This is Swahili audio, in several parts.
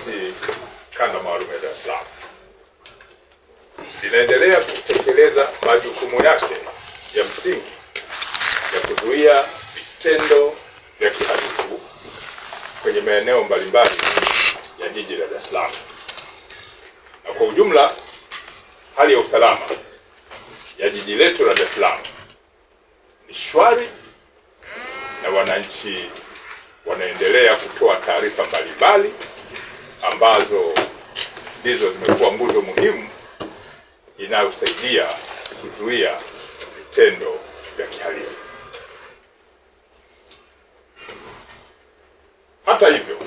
polisi kanda maalum ya Dar es Salaam linaendelea kutekeleza majukumu yake ya msingi ya kuzuia vitendo vya kihalifu kwenye maeneo mbalimbali ya jiji la Dar es Salaam. Na kwa ujumla hali ya usalama ya jiji letu la Dar es Salaam ni shwari, na wananchi wanaendelea kutoa taarifa mbalimbali ambazo ndizo zimekuwa nguzo muhimu inayosaidia kuzuia vitendo vya kihalifu. Hata hivyo,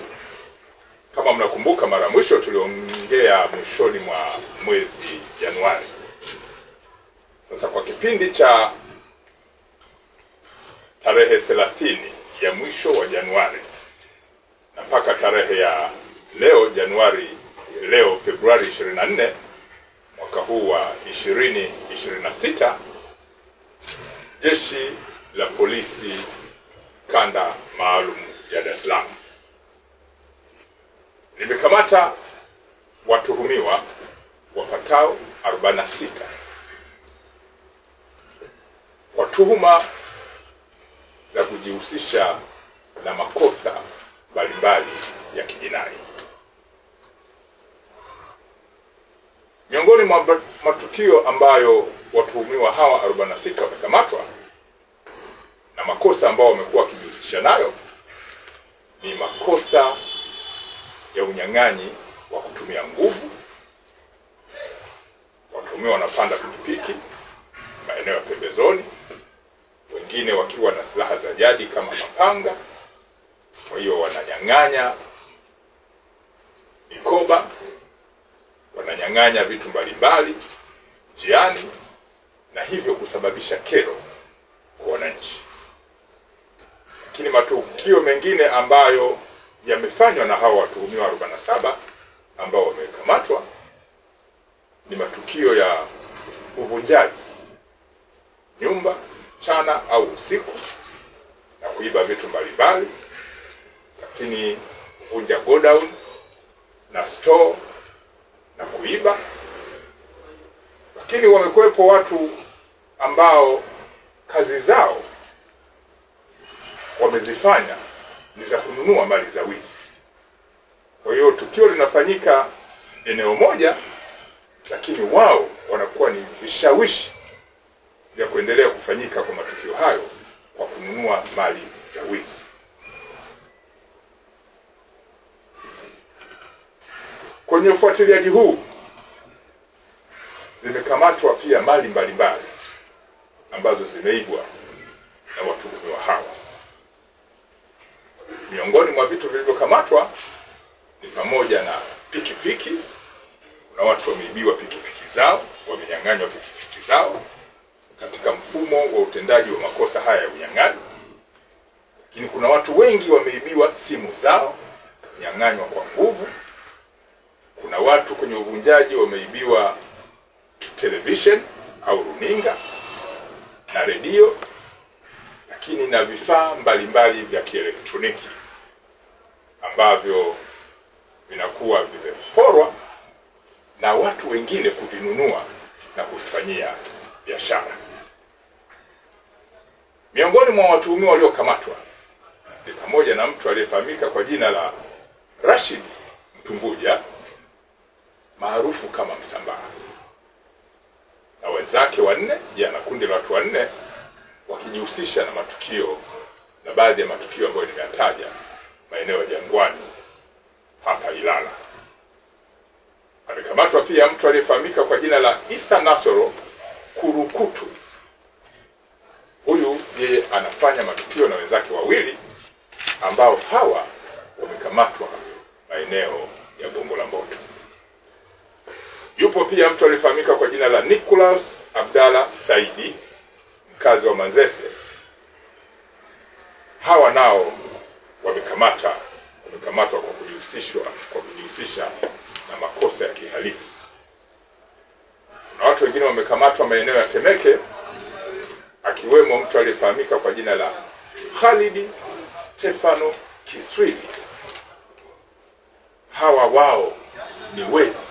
kama mnakumbuka, mara mwisho tuliongea mwishoni mwa mwezi Januari. Sasa kwa kipindi cha tarehe 30 ya mwisho wa Januari na mpaka tarehe ya leo Februari 24 mwaka huu wa 2026, Jeshi la Polisi kanda maalum ya Dar es Salaam limekamata watuhumiwa wapatao 46 kwa tuhuma za kujihusisha na makosa mbalimbali ya kijinai. Miongoni mwa matukio ambayo watuhumiwa hawa 46 wamekamatwa na makosa ambao wamekuwa wakijihusisha nayo ni makosa ya unyang'anyi wa kutumia nguvu. Watuhumiwa wanapanda pikipiki maeneo ya pembezoni, wengine wakiwa na silaha za jadi kama mapanga. Kwa hiyo wananyang'anya mikoba, wananyang'anya vitu mbalimbali njiani, na hivyo kusababisha kero kwa wananchi. Lakini matukio mengine ambayo yamefanywa na hawa watuhumiwa 47 ambao wamekamatwa ni matukio ya uvunjaji nyumba mchana au usiku na kuiba vitu mbalimbali, lakini kuvunja godown na store na kuiba. Lakini wamekuwepo watu ambao kazi zao wamezifanya ni za kununua mali za wizi. Kwa hiyo tukio linafanyika eneo moja, lakini wao wanakuwa ni vishawishi vya kuendelea kufanyika kwa matukio hayo kwa kununua mali za wizi. Kwenye ufuatiliaji huu zimekamatwa pia mali mbalimbali ambazo zimeibwa na watuhumiwa hawa. Miongoni mwa vitu vilivyokamatwa ni pamoja na pikipiki. Kuna watu wameibiwa pikipiki zao, wamenyang'anywa pikipiki zao katika mfumo wa utendaji wa makosa haya ya unyang'anyi. Lakini kuna watu wengi wameibiwa simu zao, nyang'anywa kwa nguvu. Kuna watu kwenye uvunjaji wameibiwa television au runinga na redio, lakini na vifaa mbalimbali vya kielektroniki ambavyo vinakuwa vimeporwa na watu wengine kuvinunua na kuvifanyia biashara. Miongoni mwa watuhumiwa waliokamatwa ni pamoja na mtu aliyefahamika kwa jina la Rashid Mtumbuja maarufu kama Msambaa na wenzake 4, na kundi la watu 4 wakijihusisha na matukio na baadhi ya matukio ambayo nimeyataja maeneo ya Jangwani hapa Ilala. Amekamatwa pia mtu aliyefahamika kwa jina la Isa Nasoro Kurukutu. Huyu yeye anafanya matukio na wenzake 2 ambao hawa wamekamatwa maeneo ya Gongo la Mboto. Yupo pia mtu aliyefahamika kwa jina la Nicholas Abdalla Saidi, mkazi wa Manzese. Hawa nao wamekamatwa kwa kujihusisha na makosa ya kihalifu. Na watu wengine wamekamatwa maeneo ya Temeke, akiwemo mtu aliyefahamika kwa jina la Khalid Stefano Kiswili. hawa wao ni wezi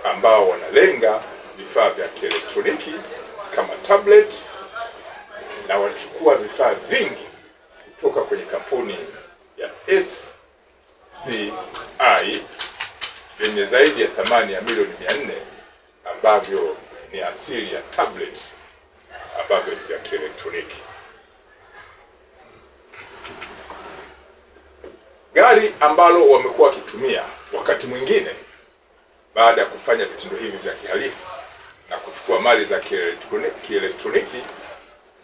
ambao wanalenga vifaa vya kielektroniki kama tablet, na walichukua vifaa vingi kutoka kwenye kampuni ya SCI yenye zaidi ya thamani ya milioni 400 ambavyo ni asili ya tablets ambavyo ni vya kielektroniki. Gari ambalo wamekuwa wakitumia wakati mwingine baada ya kufanya vitendo hivi vya kihalifu na kuchukua mali za kielektroniki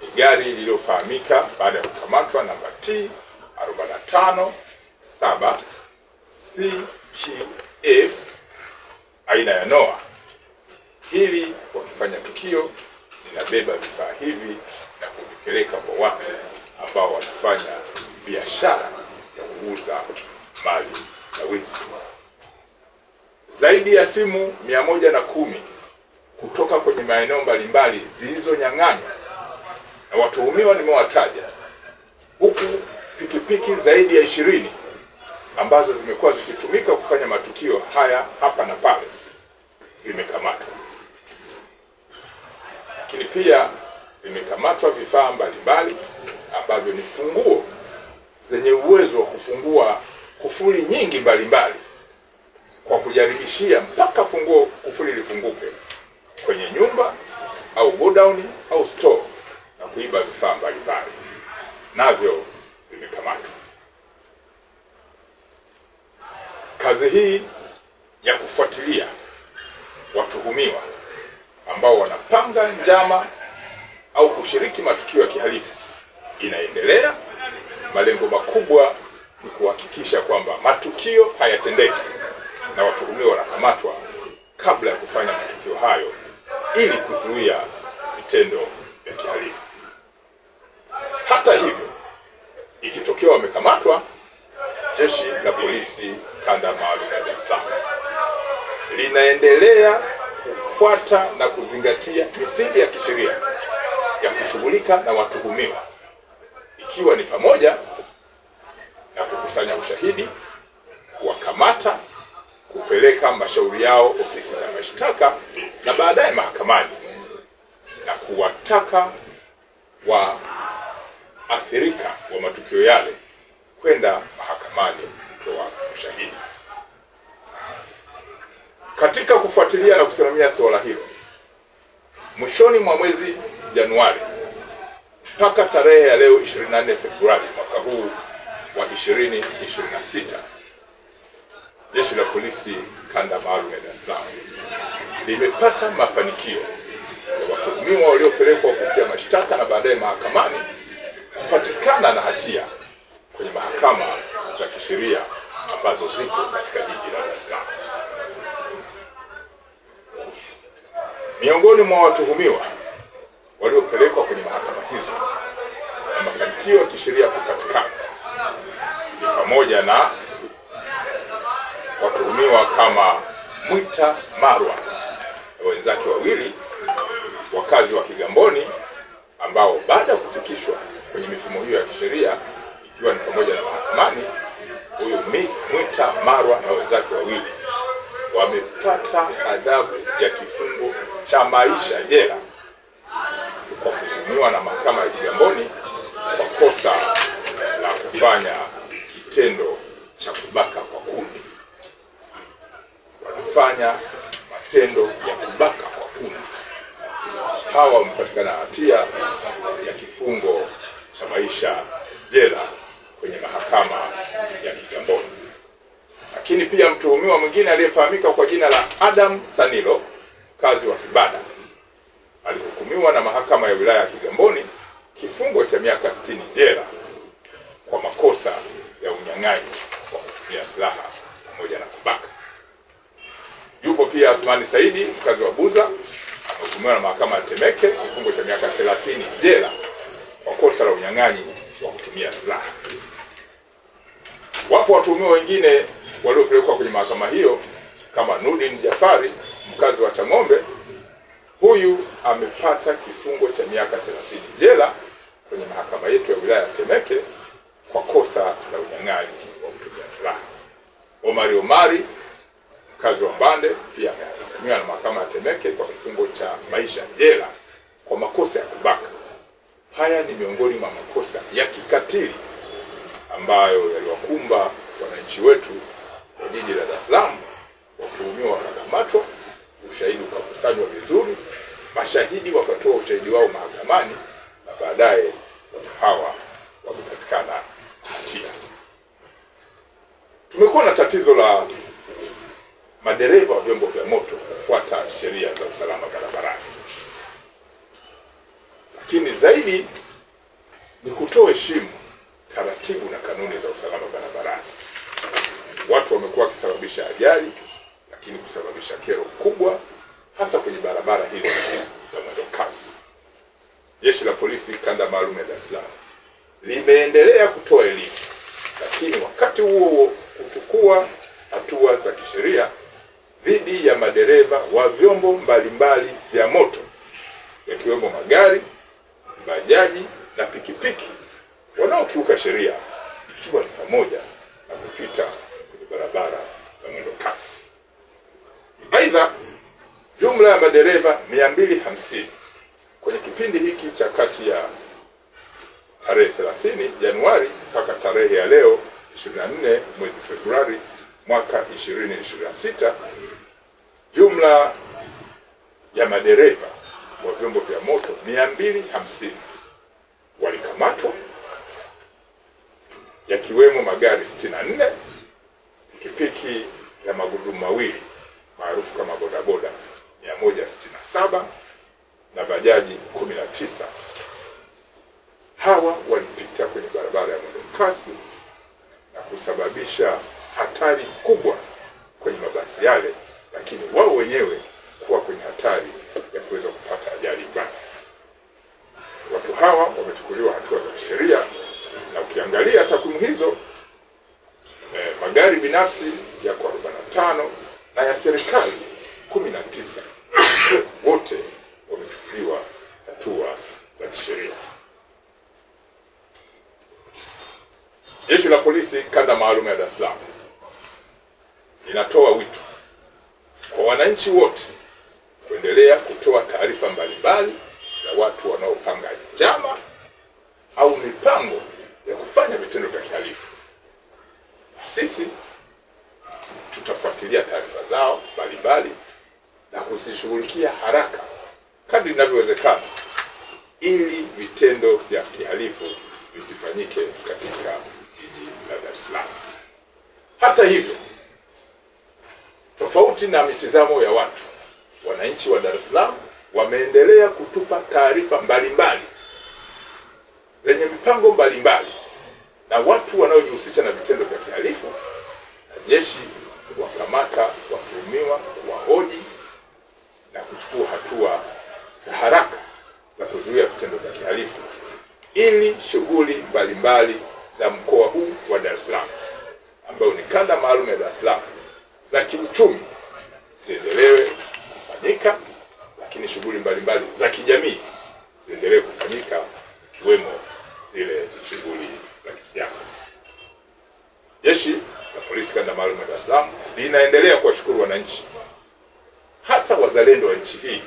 ni gari lililofahamika baada ya kukamatwa namba T457 CQF aina ya Noah. Hili wakifanya tukio linabeba vifaa hivi na kuvipeleka kwa watu ambao wanafanya biashara ya kuuza mali na wizi. Zaidi ya simu 110 kutoka kwenye maeneo mbalimbali zilizonyang'anywa na watuhumiwa nimewataja, huku pikipiki zaidi ya 20 ambazo zimekuwa zikitumika kufanya matukio haya hapa na pale vimekamatwa. Lakini pia vimekamatwa vifaa mbalimbali ambavyo ni funguo zenye uwezo wa kufungua kufuli nyingi mbalimbali kwa kujaribishia mpaka kufuli lifunguke kwenye nyumba au godown au store na kuiba vifaa mbalimbali, navyo vimekamatwa. Kazi hii ya kufuatilia watuhumiwa ambao wanapanga njama au kushiriki matukio ya kihalifu inaendelea. Malengo makubwa ni kuhakikisha kwamba matukio hayatendeki na watuhumiwa wanakamatwa kabla ya kufanya matukio hayo ili kuzuia vitendo vya kihalifu. Hata hivyo, ikitokea wamekamatwa, Jeshi la Polisi Kanda Maalum ya Dar es Salaam linaendelea kufuata na kuzingatia misingi ya kisheria ya kushughulika na watuhumiwa, ikiwa ni pamoja na kukusanya ushahidi, kuwakamata, kupeleka mashauri yao ofisi za mashtaka na baadaye mahakamani, na kuwataka waathirika wa matukio yale kwenda mahakamani kutoa ushahidi. Katika kufuatilia na kusimamia suala hilo, mwishoni mwa mwezi Januari mpaka tarehe ya leo 24 Februari mwaka huu wa 2026, Jeshi la Polisi Kanda Maalum ya Dar es Salaam limepata mafanikio ya watuhumiwa waliopelekwa ofisi ya mashtaka na baadaye mahakamani kupatikana na hatia kwenye mahakama za kisheria ambazo ziko katika jiji la Dar es Salaam. Miongoni mwa watuhumiwa waliopelekwa kwenye mahakama hizo na mafanikio ya kisheria kupatikana ni pamoja na watuhumiwa kama Mwita Marwa na wenzake wawili wakazi wa Kigamboni, ambao baada ya kufikishwa kwenye mifumo hiyo ya kisheria ikiwa ni pamoja na mahakamani, huyu Mwita Marwa na wenzake wawili wamepata adhabu ya kifungo cha maisha jela kwa kuhukumiwa na mahakama ya Kigamboni kwa kosa la kufanya kitendo cha kubaka kwa kundi. Walifanya matendo ya kubaka kwa kundi. Hawa wamepatikana hatia ya kifungo cha maisha jela kwenye mahakama ya Kigamboni. Lakini pia mtuhumiwa mwingine aliyefahamika kwa jina la Adam Sanilo, mkazi wa Kibada, alihukumiwa na mahakama ya wilaya ya Kigamboni kifungo cha miaka 60 jela kwa makosa ya unyang'anyi wa kutumia silaha pamoja na kubaka. Yupo pia Athmani Saidi, mkazi wa Buza, amehukumiwa na mahakama ya Temeke kifungo cha miaka 30 jela kwa kosa la unyang'anyi wa kutumia silaha. Wapo watuhumiwa wengine waliopelekwa kwenye mahakama hiyo kama Nudin Jafari, mkazi wa Chang'ombe. Huyu amepata kifungo cha miaka 30 jela kwenye mahakama yetu ya wilaya ya Temeke kwa kosa la unyang'anyi wa kutumia silaha. Omari mkazi wa Mbande pia amehukumiwa na mahakama ya Temeke kwa kifungo cha maisha jela kwa makosa ya kubaka. Haya ni miongoni mwa makosa ya kikatili ambayo yaliwakumba wananchi wetu wa jiji la Dar es Salaam. Watuhumiwa wakakamatwa, ushahidi ukakusanywa vizuri, mashahidi wakatoa ushahidi wao mahakamani, na baadaye watu hawa wamepatikana hatia. Tumekuwa na tatizo la madereva wa vyombo vya moto kufuata sheria za usalama barabarani, lakini zaidi ni kutoheshimu taratibu na kanuni za usalama barabarani. Watu wamekuwa wakisababisha ajali, lakini kusababisha kero kubwa, hasa kwenye barabara hizi za mwendo kasi. Jeshi la Polisi Kanda Maalum ya Dar es Salaam limeendelea kutoa elimu, lakini wakati huo kuchukua hatua za kisheria dhidi ya madereva wa vyombo mbalimbali vya moto, yakiwemo magari, bajaji na pikipiki wanaokiuka sheria, ikiwa ni pamoja na kupita kwenye barabara za mwendo kasi. Aidha, jumla ya madereva 250 kwenye kipindi hiki cha kati ya tarehe 30 Januari mpaka tarehe ya leo 24 mwezi Februari mwaka 2026, jumla ya madereva wa vyombo vya moto 250 walikamatwa, yakiwemo magari 64, pikipiki za magurudumu mawili maarufu kama bodaboda 167 na bajaji 19. Hawa walipita kwenye barabara ya mwendo kasi na kusababisha hatari kubwa kwenye mabasi yale, lakini wao wenyewe kuwa kwenye hatari ya kuweza kupata ajali mbaya. Watu hawa wamechukuliwa hatua za kisheria, na ukiangalia takwimu hizo, magari binafsi yako 45 na ya serikali 19, wote wamechukuliwa hatua za kisheria. Jeshi la Polisi Kanda Maalum ya Dar es Salaam linatoa wito kwa wananchi wote kuendelea kutoa taarifa mbalimbali za watu wanaopanga njama au mipango ya kufanya vitendo vya kihalifu. Sisi tutafuatilia taarifa zao mbalimbali na kuzishughulikia haraka kadri inavyowezekana, ili vitendo vya kihalifu visifanyike katika jiji la Dar es Salaam. Hata hivyo, tofauti na mitazamo ya watu, wananchi wa Dar es Salaam wameendelea kutupa taarifa mbalimbali zenye mipango mbalimbali na watu wanaojihusisha na vitendo vya kihalifu, na jeshi wakamata watuhumiwa, kuwahoji na kuchukua hatua za haraka za kuzuia vitendo vya kihalifu, ili shughuli mbalimbali za mkoa huu wa Dar es Salaam, ambayo ni Kanda Maalum ya Dar es Salaam, za kiuchumi ziendelewe kufanyika, lakini shughuli mbalimbali za kijamii ziendelee kufanyika, zikiwemo zile shughuli za kisiasa. Jeshi la Polisi Kanda Maalum ya Dar es Salaam linaendelea kuwashukuru wananchi, hasa wazalendo wa nchi hii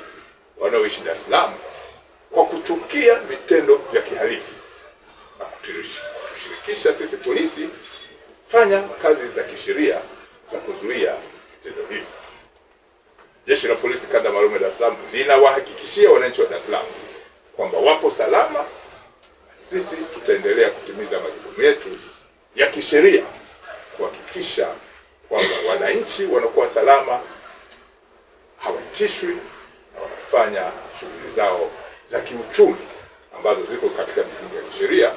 wanaoishi Dar es Salaam, kwa kuchukia vitendo vya kihalifu na kutushirikisha sisi polisi fanya kazi za kisheria za kuzuia vitendo hivi. Jeshi la Polisi Kanda Maalum ya Dar es Salaam linawahakikishia wananchi wa Dar es Salaam kwamba wapo salama. Sisi tutaendelea kutimiza majukumu yetu ya kisheria kuhakikisha kwamba wananchi wanakuwa salama, hawatishwi na wanafanya shughuli zao za kiuchumi ambazo ziko katika misingi ya kisheria